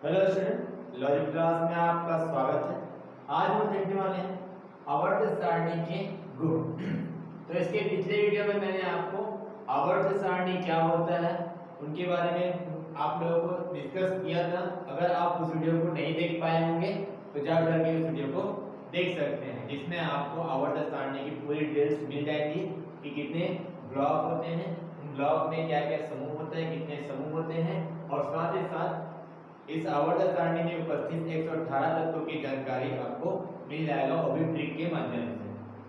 Hello student, logic class में आपका स्वागत है। आज हम देखने वाले हैं आवर्त सारणी के गुण। तो इसके पिछले वीडियो में मैंने आपको आवर्त सारणी क्या होता है उनके बारे में आप लोगों को डिस्कस किया था। अगर आप उस वीडियो को नहीं देख पाए होंगे तो जा करके उस वीडियो को देख सकते हैं, जिसमें आपको आवर्त सारणी की पूरी डिटेल्स मिल जाएगी कि कितने ब्लॉक होते हैं, उन ब्लॉक में क्या क्या समूह होते हैं, कितने समूह होते हैं, और साथ ही साथ इस आवर्त सारणी में उपस्थित 118 तत्वों की जानकारी आपको मिल जाएगा, वो भी ट्रिक के माध्यम से।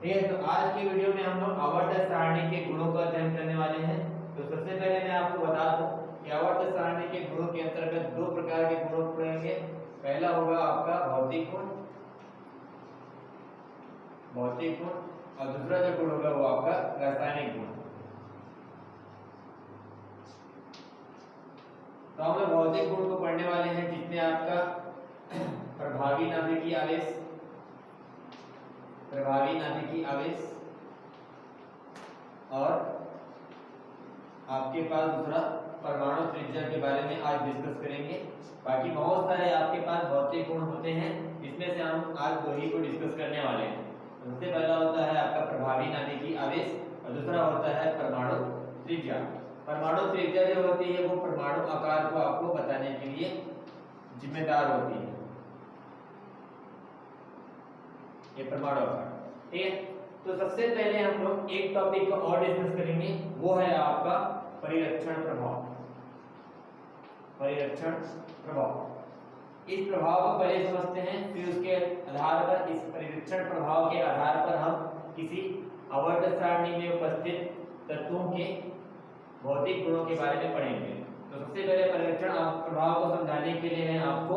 ठीक है, तो आज के वीडियो में हम लोग आवर्त सारणी के गुणों का अध्ययन करने वाले हैं। तो सबसे पहले मैं आपको बता दूं कि आवर्त सारणी के गुणों के अंतर्गत दो प्रकार के गुण पड़ेंगे। पहला होगा आपका भौतिक गुण, और दूसरा जो गुण होगा वो आपका रासायनिक गुण। तो हम भौतिक गुण को पढ़ने वाले हैं, जिसमें आपका प्रभावी नाभिकीय आवेश और आपके पास दूसरा परमाणु त्रिज्या के बारे में आज डिस्कस करेंगे। बाकी बहुत सारे आपके पास भौतिक गुण होते हैं, इसमें से हम आज दो ही को डिस्कस करने वाले हैं। सबसे पहला होता है आपका प्रभावी नाभिकीय आवेश और दूसरा होता है परमाणु त्रिज्या। परमाणु त्रिज्या जो होती है वो परमाणु आकार को आपको बताने के लिए जिम्मेदार होती है, ये परमाणु आकार। ठीक है, तो सबसे पहले हम लोग एक टॉपिक को और डिस्कस करेंगे, वो है आपका परिरक्षण प्रभाव। इस प्रभाव को पहले समझते हैं, फिर उसके आधार पर, इस परिरक्षण प्रभाव के आधार पर हम किसी आवर्त सारणी में उपस्थित तत्वों के भौतिक गुणों के बारे में पढ़ेंगे। तो सबसे पहले परिरक्षण प्रभाव को समझाने के लिए मैं आपको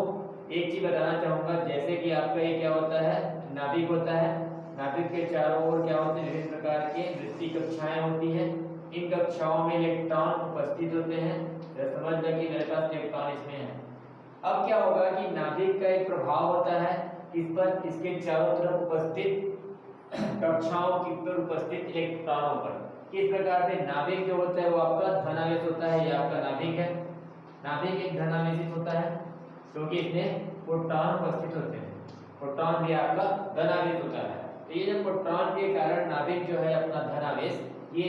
एक चीज बताना चाहूंगा। जैसे कि आपका ये क्या होता है, नाभिक होता है। नाभिक के चारों ओर क्या होते हैं, विभिन्न प्रकार के वृत्तीय कक्षाएं होती हैं। इन कक्षाओं में इलेक्ट्रॉन उपस्थित होते हैं। समझ लें कि मेरे पास इलेक्ट्रॉन इसमें है। अब क्या होगा कि नाभिक का एक प्रभाव होता है, इस पर इसके चारों तरफ उपस्थित कक्षाओं की पर उपस्थित इलेक्ट्रॉनों पर। किस प्रकार से नाभिक जो होता है वो आपका धनावेश होता है, ये आपका नाभिक है। नाभिक एक धनावेशित होता है क्योंकि इसमें प्रोटॉन उपस्थित होते हैं। प्रोटॉन भी आपका धनावेश होता है। तो ये जो प्रोटॉन के कारण नाभिक जो है अपना धनावेश, ये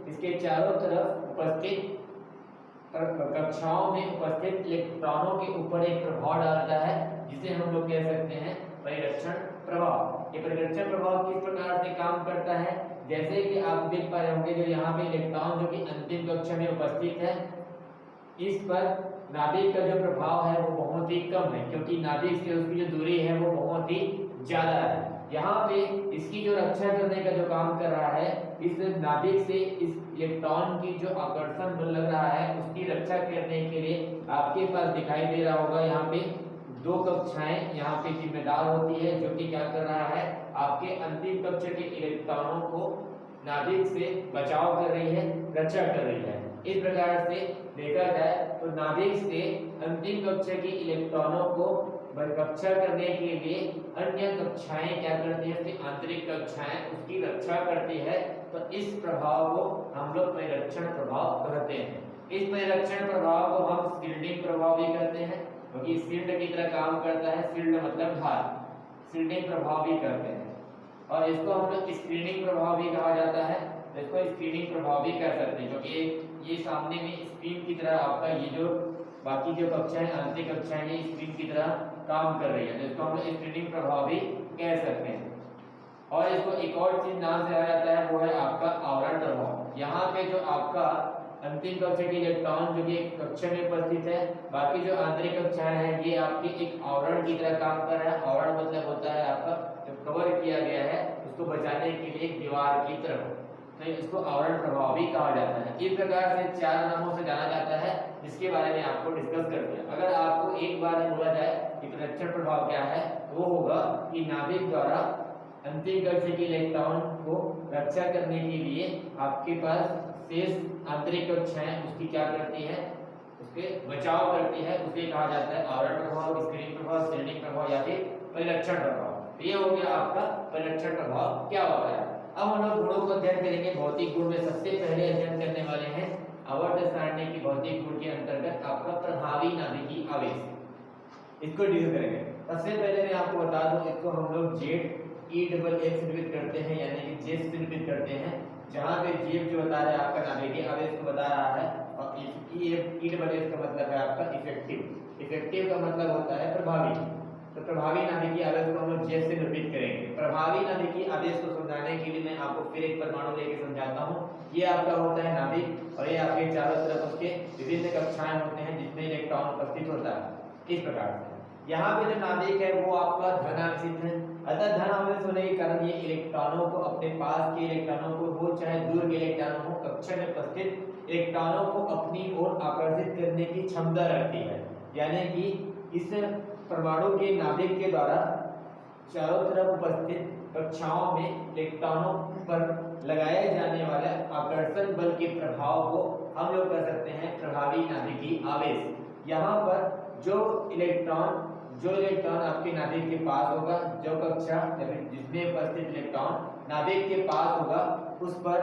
इसके चारों तरफ उपस्थित कक्षाओं में उपस्थित इलेक्ट्रॉनों के ऊपर एक प्रभाव डालता है, जिसे हम लोग कह सकते हैं परिरक्षण प्रभाव। ये परिरक्षण प्रभाव किस प्रकार से काम करता है, जैसे कि आप देख पा रहे होंगे, जो यहाँ पे इलेक्ट्रॉन जो कि अंतिम कक्षा में उपस्थित है, इस पर नाभिक का जो प्रभाव है वो बहुत ही कम है, क्योंकि नाभिक से उसकी जो दूरी है वो बहुत ही ज्यादा है। यहाँ पे इसकी जो रक्षा करने का जो काम कर रहा है, इस नाभिक से इस इलेक्ट्रॉन की जो आकर्षण बल लग रहा है उसकी रक्षा करने के लिए आपके पास दिखाई दे रहा होगा, यहाँ पे दो कक्षाएं यहाँ पे जिम्मेदार होती है, जो कि क्या कर रहा है, आपके अंतिम कक्षा के इलेक्ट्रॉनों को नाभिक से बचाव कर रही है, रक्षा कर रही है। इस प्रकार से देखा जाए तो नाभिक से अंतिम कक्षा के इलेक्ट्रॉनों को रक्षा करने के लिए अन्य कक्षाएं क्या करती है, उसकी आंतरिक कक्षाएं उसकी रक्षा करती है। तो इस प्रभाव को हम लोग परिरक्षण प्रभाव कहते हैं। इस परिरक्षण प्रभाव को हम शील्डिंग प्रभाव भी कहते हैं, क्योंकि शील्ड की तरह काम करता है। शील्ड मतलब ढाल, शील्डिंग प्रभाव भी कहते हैं। और इसको हम लोग स्क्रीनिंग प्रभाव भी कहा जाता है। तो इसको स्क्रीनिंग प्रभाव भी कह सकते हैं, क्योंकि ये सामने में स्क्रीन की तरह आपका ये जो बाकी जो कक्षाएं, आंतरिक कक्षाएं, ये स्क्रीन की तरह काम कर रही है। तो इसको हम लोग स्क्रीनिंग प्रभाव भी कह सकते हैं। और इसको एक और चीज नाम से कहा जाता है, वो है आपका आवरण प्रभाव। यहाँ पे जो आपका अंतिम कक्षा के इलेक्ट्रॉन जो कि एक कक्षा में उपस्थित है, बाकी जो आंतरिक कक्षाएं हैं ये आपकी एक आवरण की तरह काम कर रहा है। आवरण मतलब होता है आपका जो कवर किया गया है उसको बचाने के लिए एक दीवार की तरह, तो इसको आवरण प्रभाव भी कहा जाता है। इस प्रकार से चार नामों से जाना जाता है, जिसके बारे में आपको डिस्कस करते हैं। अगर आपको एक बार में बोला जाए कि परिरक्षण प्रभाव क्या है, वो होगा कि नाभिक द्वारा अंतिम कक्षा के इलेक्ट्रॉन को रक्षा करने के लिए आपके पास शेष आंतरिक कक्षाएं उसकी क्या करती है, उसके बचाव करती है। उसे कहा जाता है आवरण प्रभाव, स्क्रीनिंग प्रभाव, शील्डिंग प्रभाव या फिर परिरक्षण प्रभाव। ये हो गया आपका परिरक्षण प्रभाव क्या होता है। अब हम लोग गुणों को अध्ययन करेंगे। भौतिक गुण में सबसे पहले अध्ययन करने वाले हैं आवर्त सारणी की भौतिक गुण के अंतर्गत आपका प्रभावी नाभिकीय आवेश। इसको डील करेंगे। सबसे पहले मैं आपको बता दूं, इसको हम लोग जेड ई डबल एफ से निरूपित करते हैं, यानी कि जेड से निरूपित करते हैं, जहां पे जेड जो बता रहा है आपका नाभिकीय आवेश को बता रहा है, और ई डबल एफ का मतलब है आपका इफेक्टिव। इफेक्टिव का मतलब होता है प्रभावी। तो प्रभावी नाभिकीय आवेश को हम लोग जेड से निरूपित करेंगे। प्रभावी नाभिकीय आवेश को समझाने के लिए मैं आपको फिर एक परमाणु लेके समझाता हूँ। ये आपका होता है नाभिक, और ये आपके चारों तरफ उसके विभिन्न कक्षाएं होते हैं जिसमें इलेक्ट्रॉन उपस्थित होता है। इस प्रकार से यहाँ पे जो नाभिक है वो आपका धन आवेशित है। अतः धन आवेश होने के कारण ये इलेक्ट्रॉनों को, अपने पास के इलेक्ट्रॉनों को, वो चाहे दूर के इलेक्ट्रॉनों हो, कक्षा में उपस्थित इलेक्ट्रॉनों को अपनी ओर आकर्षित करने की क्षमता रखती है। यानी कि इस परमाणु के नाभिक के द्वारा चारों तरफ उपस्थित कक्षाओं में इलेक्ट्रॉनों पर लगाए जाने वाले आकर्षण बल के प्रभाव को हम लोग कर सकते हैं प्रभावी नाभिकीय आवेश। यहाँ पर जो इलेक्ट्रॉन आपके नाभिक के पास होगा, जो कक्षा जिसमें उपस्थित इलेक्ट्रॉन नाभिक के पास होगा, उस पर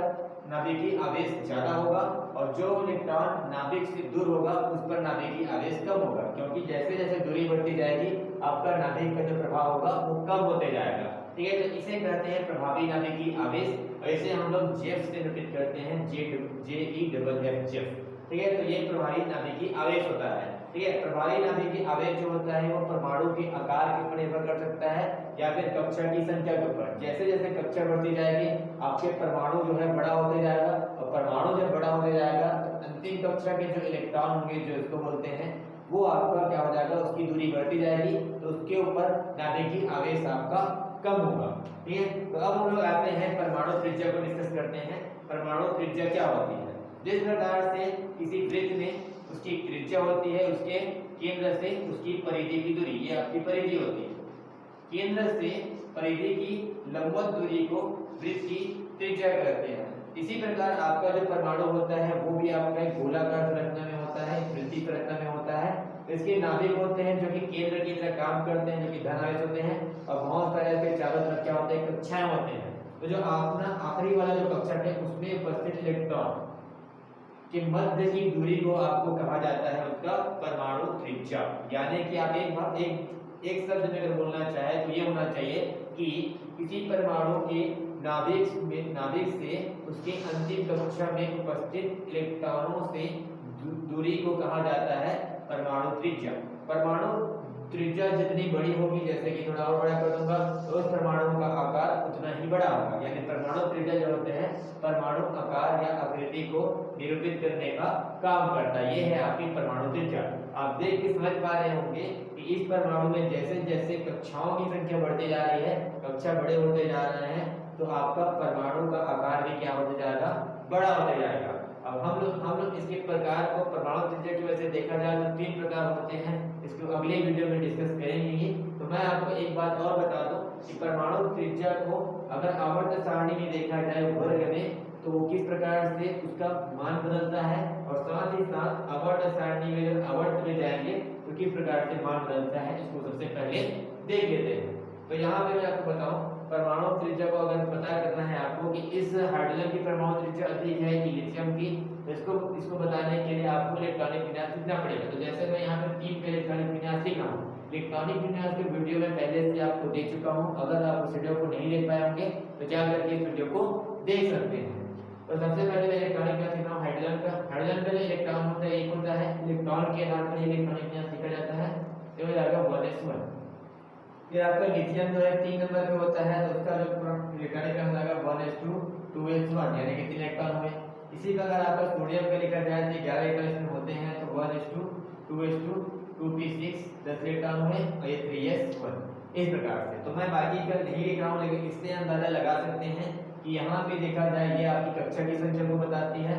नाभिकीय आवेश ज्यादा होगा, और जो इलेक्ट्रॉन नाभिक से दूर होगा उस पर नाभिकीय आवेश कम होगा, क्योंकि जैसे जैसे दूरी बढ़ती जाएगी आपका नाभिक का जो प्रभाव होगा वो कम होते जाएगा। ठीक है, तो इसे कहते हैं प्रभावी नाभिकीय आवेश, और इसे हम लोग जेफ से निरूपित करते हैं, जे ई डबल एफ जेफ। ठीक है, तो ये प्रभावी नाभिकीय आवेश होता है। ठीक है, प्रभावी नाभिकीय आवेश जो होता है वो परमाणु के आकार के ऊपर निर्भर कर सकता है, या फिर कक्षा की संख्या के ऊपर। जैसे जैसे कक्षा बढ़ती जाएगी आपके परमाणु जो है बड़ा होते जाएगा, और परमाणु जब बड़ा होते जाएगा तो अंतिम कक्षा के जो इलेक्ट्रॉन होंगे, जो इसको बोलते हैं, वो आपका क्या हो जाएगा, उसकी दूरी बढ़ती जाएगी, तो उसके ऊपर नाभिकीय आवेश आपका कम होगा। ठीक है, तो अब हम लोग आते हैं परमाणु त्रिज्या को डिस्कस करते हैं। परमाणु त्रिज्या क्या होती है? जिस प्रकार से किसी वृत्त में उसकी त्रिज्या होती है, उसके केंद्र से उसकी परिधि की दूरी, ये आपकी परिधि होती है। केंद्र से परिधि की लंबवत दूरी को वृत्त की त्रिज्या कहते हैं। इसी प्रकार आपका जो परमाणु होता है वो भी आपका एक गोलाकार संरचना में होता है, वृत्तीय संरचना में होता है। इसके नाभिक होते हैं जो कि केंद्र की तरह काम करते हैं, जो कि धन आवेश होते हैं, और बहुत सारे इसके चारों तरफ क्या होते हैं, कक्षाएं होते हैं। तो जो अपना आखिरी वाला जो कक्षा है उसमें उपस्थित इलेक्ट्रॉन के मध्य की दूरी को आपको कहा जाता है उसका परमाणु त्रिज्या। यानी कि आप एक शब्द में अगर बोलना चाहे तो ये होना चाहिए कि किसी परमाणु के नाभिक से उसके अंतिम कक्षा में उपस्थित इलेक्ट्रॉनों से दूरी को कहा जाता है परमाणु त्रिज्या। परमाणु त्रिज्या जितनी बड़ी होगी, जैसे कि थोड़ा और बड़ा कर दूंगा, तो उस परमाणु का आकार उतना ही बड़ा होगा। यानी परमाणु त्रिज्या जो होते हैं परमाणु आकार या आकृति को निरूपित करने का काम करता है। ये है आपकी परमाणु त्रिज्या। आप देख के समझ पा रहे होंगे कि इस परमाणु में जैसे जैसे कक्षाओं की संख्या बढ़ती जा रही है, कक्षा बड़े होते जा रहे हैं, तो आपका परमाणु का आकार भी क्या होते जाएगा, बड़ा होते जाएगा। अब हम लोग इसके प्रकार को परमाणु त्रिज्या की वजह से देखा जाए तो 3 प्रकार होते हैं। इसको अगले वीडियो में डिस्कस करेंगे। तो मैं आपको एक बात और बता दूं कि परमाणु त्रिज्या को अगर आवर्त सारणी में देखा जाए वर्ग में, तो वो किस प्रकार से उसका मान बदलता है, और साथ ही साथ आवर्त सारणी में जब आवर्त में जाएंगे तो किस प्रकार से मान बदलता है, इसको सबसे पहले देख लेते हैं। तो यहाँ पे मैं आपको बताऊं, परमाणु त्रिज्या को अगर पता करना है आपको कि इस हाइड्रोजन की परमाणु त्रिज्या अधिक है कि लिथियम की, तो इसको बताने के लिए आपको इलेक्ट्रॉनिक विन्यास सीखना पड़ेगा। तो जैसे मैं यहाँ पे 3 पे इलेक्ट्रॉनिक विन्यास सीखा हूँ, इलेक्ट्रॉनिक विन्यास के वीडियो में पहले से आपको दे चुका हूँ। अगर आप उस वीडियो को नहीं देख पाए होंगे तो जा करके इस वीडियो को देख सकते हैं। तो सबसे पहले मैं इलेक्ट्रॉनिक विन्यास सीखा हूँ हाइड्रोजन का। हाइड्रोजन का जो इलेक्ट्रॉन होता है एक होता है, इलेक्ट्रॉन के आधार पर इलेक्ट्रॉनिक विन्यास सीखा जाता है, तो हो जाएगा 1s1। फिर आपका लिथियम जो है 3 नंबर पे होता है, तो उसका जो इलेक्ट्रॉनिक विन्यास आएगा 1s2 2s1, यानी कि 3 इलेक्ट्रॉन हुए। इसी प्रकार आपका सोडियम का लिखा जाए तो 11 इलेक्ट्रॉन इसमें होते हैं, तो 1s2 2s2 2p6 10 इलेक्ट्रॉन हुए, और ये 3s1 इस प्रकार से। तो मैं बाकी का नहीं लिख रहा हूँ, लेकिन इससे अंदाजा लगा सकते हैं कि यहाँ पे देखा जाए ये आपकी कक्षा की संख्या को बताती है,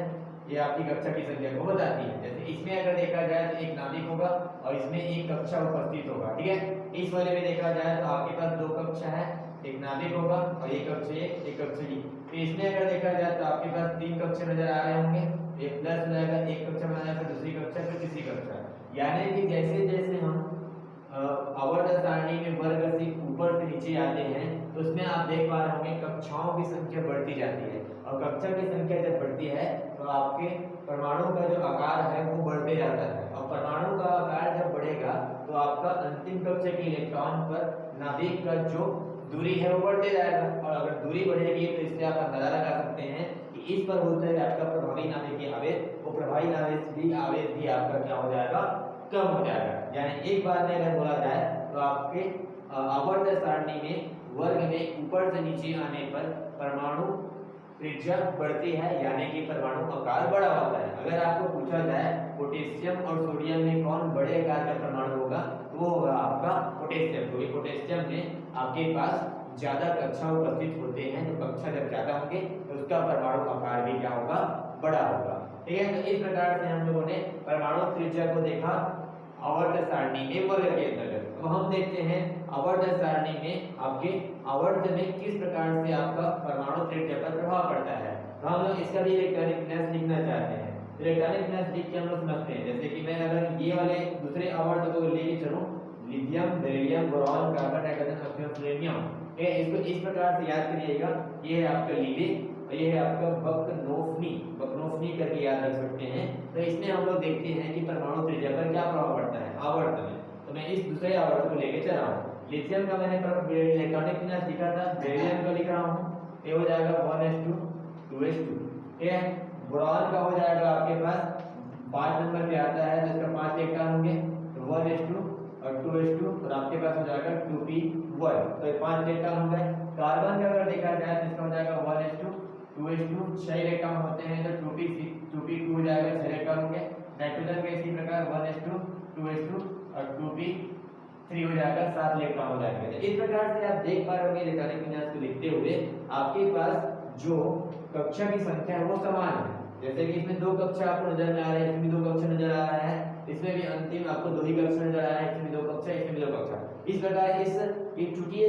ये आपकी कक्षा की संख्या को बताती है। जैसे इसमें अगर देखा जाए तो एक नाभिक होगा और इसमें एक कक्षा उपस्थित होगा। ठीक है, इस वाले में देखा जाए तो आपके पास 2 कक्षा है, एक नाभिक होगा और एक कक्षा एक कक्षा ही। तो इसमें अगर देखा जाए तो आपके पास 3 कक्षा नजर आ रहे होंगे, एक प्लस हो जाएगा, एक कक्षा बना जाएगा, दूसरी कक्षा, फिर तीसरी कक्षा। यानी कि जैसे जैसे हम आवर्त सारणी में वर्ग से ऊपर से नीचे आते हैं तो उसमें आप देख पा रहे होंगे कक्षाओं की संख्या बढ़ती जाती है, और कक्षा की संख्या जब बढ़ती है तो आपके परमाणु का जो आकार है वो बढ़ते जाता है, और परमाणु का आकार जब बढ़ेगा तो आपका अंतिम कक्षा के इलेक्ट्रॉन पर नाभिक का जो दूरी है वो बढ़ते जाएगा, और अगर दूरी बढ़ेगी तो इससे आप अंदाजा लगा सकते हैं कि इस पर होता है आपका प्रभावी नाभिकीय आवेश, वो प्रभावी नाभिकीय आवेश भी आपका क्या हो जाएगा, कम हो जाएगा। यानी एक बार में अगर बोला जाए तो आपके आवर्त सारणी में वर्ग में ऊपर से नीचे आने पर परमाणु त्रिज्या बढ़ती है, यानी कि परमाणु आकार बड़ा होता है। अगर आपको पूछा जाए पोटेशियम और सोडियम में कौन बड़े आकार का परमाणु होगा, तो वो होगा आपका पोटेशियम, क्योंकि पोटेशियम में आपके पास ज्यादा कक्षा उपस्थित होते हैं, जो कक्षा जब ज्यादा होंगे तो उसका परमाणु आकार भी क्या होगा, बड़ा होगा। ठीक है, तो इस प्रकार से हम लोगों ने परमाणु त्रिज्या को देखा आवर्त सारणी में वर्ग के अंतर्गत। तो हम देखते हैं आवर्त सारणी में आपके आवर्त में किस प्रकार से आपका परमाणु त्रिज्या पर प्रभाव पड़ता है। तो हम लोग इसका भी इलेक्ट्रॉनिक विन्यास लिखना चाहते हैं। इलेक्ट्रॉनिक विन्यास लिख के हम लोग समझते हैं, जैसे कि मैं अगर ये वाले दूसरे आवर्त को लेके चलूं, lithium, beryllium, boron, carbon, nitrogen, oxygen, selenium, इसको इस प्रकार से याद करिएगा। ये है आपका लीबे, ये है आपका बकनोफनी करके याद रख सकते हैं। तो इसमें हम लोग देखते हैं कि परमाणु त्रिज्या पर क्या प्रभाव पड़ता है आवर्त में। तो मैं इस दूसरे आवर्त को लेके चल रहा हूँ। लिथियम का मैंने इलेक्ट्रॉनिक विन्यास लिखा था, बेरिलियम का लिख रहा हूँ, ये हो जाएगा 1s2 2s2। ठीक है, बोरॉन का हो जाएगा आपके पास 5 नंबर पे आता है, तो इसका 5 इलेक्ट्रॉन होंगे, तो 1s2 और 2s2, और आपके पास हो जाएगा 2p1, तो ये 5 इलेक्ट्रॉन हो गए। कार्बन का अगर देखा जाए तो इसका हो जाएगा 1s2 2s2, 6 इलेक्ट्रॉन होते हैं, तो 2p2 हो जाएगा, 6 इलेक्ट्रॉन होंगे। नाइट्रोजन का इसी प्रकार 1s2 2s2 और 2p3 हो जाएगा, 7 इलेक्ट्रॉन हो जाएंगे। तो इस प्रकार से आप देख पा रहे होंगे इलेक्ट्रॉनिक विन्यास को लिखते हुए आपके पास जो कक्षा की संख्या है वो समान है। जैसे कि इसमें 2 कक्षा आपको नजर में आ रहा है, इसमें 2 कक्षा नजर आ रहा है, इसमें भी अंतिम आपको 2 ही कक्षा नजर आ रहा है, इसमें 2 कक्षा, इसमें 2 कक्षा। इस प्रकार इस चूंकि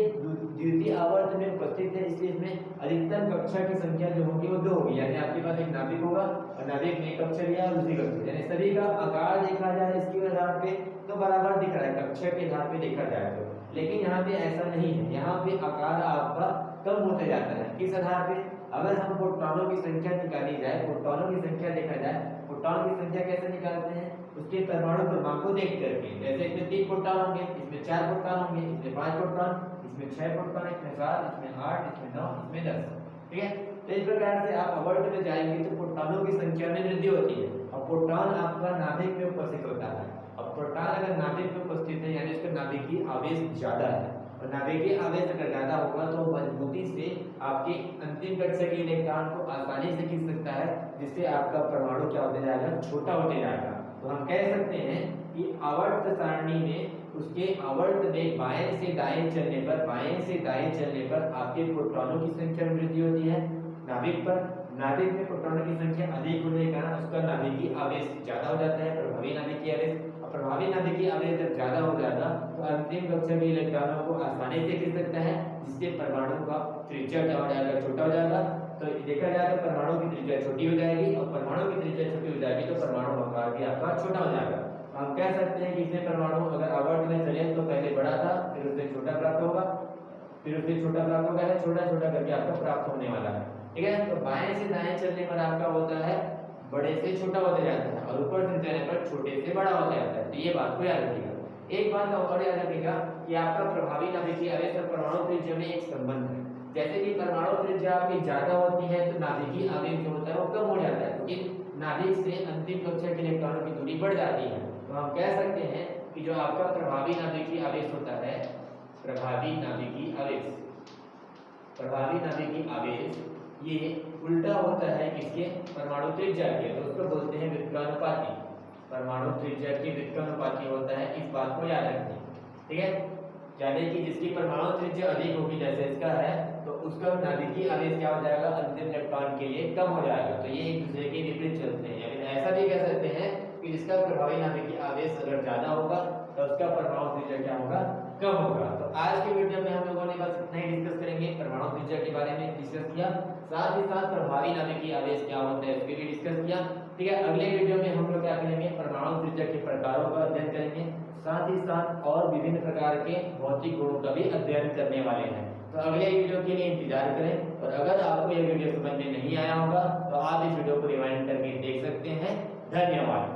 द्वितीय आवर्त में उपस्थित है, इसलिए इसमें अधिकतम कक्षा की संख्या जो होगी वो 2 होगी। यानी आपके पास एक नाभिक होगा और नाभिक में एक कक्षा लिया और दूसरी कक्षा, यानी सभी का आकार देखा जाए इसके आधार पे तो बराबर दिख रहा है कक्षा के आधार पे देखा जाए तो। लेकिन यहाँ पे ऐसा नहीं है, यहाँ पे आकार आपका कम होते जाता है। किस आधार पे? अगर हम प्रोटॉनों की संख्या निकाली जाए, प्रोटॉनों की संख्या देखा जाए, प्रोटॉन की संख्या कैसे निकालते हैं, उसके परमाणु क्रमांक को देख करके। जैसे इसमें 3 प्रोटॉन होंगे, इसमें 4 प्रोटॉन होंगे, इसमें 5 प्रोटॉन, इसमें 6 प्रोटॉन, इसमें 7, इसमें 8, इसमें 9, इसमें 10। ठीक है, तो इस प्रकार से आप आवर्त में जाएंगे तो प्रोटॉनों की संख्या में वृद्धि होती है। और प्रोटॉन आपका नाभिक में उपस्थित होता है। अब प्रोटॉन अगर नाभिक में उपस्थित है यानी उसका नाभिकीय आवेश ज्यादा है, और नाभिकीय आवेश अगर ज्यादा होगा तो मजबूती से आपके अंतिम कक्षा के इलेक्ट्रॉन को आसानी से खींच सकता है, जिससे आपका परमाणु क्या होते जाएगा, छोटा होते जाएगा। तो हम कह सकते हैं कि आवर्त सारणी में उसके आवर्त में बाएं से दाएं चलने पर आपके प्रोटॉनों की संख्या में वृद्धि होती है। नाभिक में प्रोटॉनों की संख्या अधिक होने के कारण उसका नाभिकीय आवेश ज्यादा हो जाता है, प्रभावी नाभिकीय आवेश। प्रभावी नाभिकीय आवेश जब ज्यादा हो जाएगा तो अंतिम कक्षा के इलेक्ट्रॉनों को आसानी से खींच सकता है, जिससे परमाणु का त्रिज्या क्या हो जाएगा, छोटा हो जाएगा। तो देखा जाए तो परमाणु की त्रिज्या छोटी हो जाएगी, और परमाणु की त्रिज्या छोटी हो जाएगी तो परमाणु आकार भी आपका छोटा हो जाएगा। हम कह सकते हैं कि इसमें परमाणु अगर आवर्त में चले तो पहले बड़ा था, फिर उससे छोटा प्राप्त होगा, फिर उससे छोटा प्राप्त होगा, है छोटा छोटा करके आपका प्राप्त होने वाला है। ठीक है, तो बाएं से दाएं चलने पर आपका होता है बड़े से छोटा होते जाता है, और ऊपर से चलने पर छोटे से बड़ा होता जाता है। तो ये बात को याद रखिएगा। एक बात और याद रखिएगा कि आपका प्रभावी नाभिकीय आवेश और परमाणु त्रिज्या में एक संबंध है। जैसे कि परमाणु त्रिज्या आपकी ज्यादा होती है तो नाभिकीय आवेश जो होता है वो कम हो जाता है, क्योंकि नाभिक से अंतिम कक्षा के इलेक्ट्रॉनों की दूरी बढ़ जाती है। तो हम कह सकते हैं कि जो आपका प्रभावी नाभिकीय आवेश होता है, प्रभावी नाभिकीय आवेश ये उल्टा होता है किसके, परमाणु त्रिज्या के। तो उसको बोलते हैं व्युत्क्रमानुपाती, परमाणु त्रिज्या के व्युत्क्रमानुपाती होता है। इस बात को याद रखिए। ठीक है, यानी कि जिसकी परमाणु त्रिज्या अधिक होगी, जैसे इसका है, तो उसका नाभिकीय आवेश क्या हो जाएगा, अंतिम इलेक्ट्रॉन के लिए कम हो जाएगा। तो ये एक दूसरे के विपरीत चलते हैं। यानी ऐसा भी कह सकते हैं कि जिसका प्रभावी नाभिकीय आवेश अगर ज्यादा होगा तो उसका परमाणु त्रिज्या क्या होगा, कम होगा। तो आज के वीडियो में हम लोगों ने बस इतना ही डिस्कस करेंगे, परमाणु त्रिज्या के बारे में डिस्कस किया, साथ ही साथ प्रभावी नाभिकीय आवेश क्या होता है उसके भी डिस्कस किया। ठीक है, अगले वीडियो में हम लोग क्या करेंगे, परमाणु त्रिज्या के प्रकारों का अध्ययन करेंगे, साथ ही साथ और विभिन्न प्रकार के भौतिक गुणों का भी अध्ययन करने वाले हैं। तो अगले वीडियो के लिए इंतजार करें, और अगर आपको यह वीडियो समझ में नहीं आया होगा तो आप इस वीडियो को रिवाइंड करके देख सकते हैं। धन्यवाद।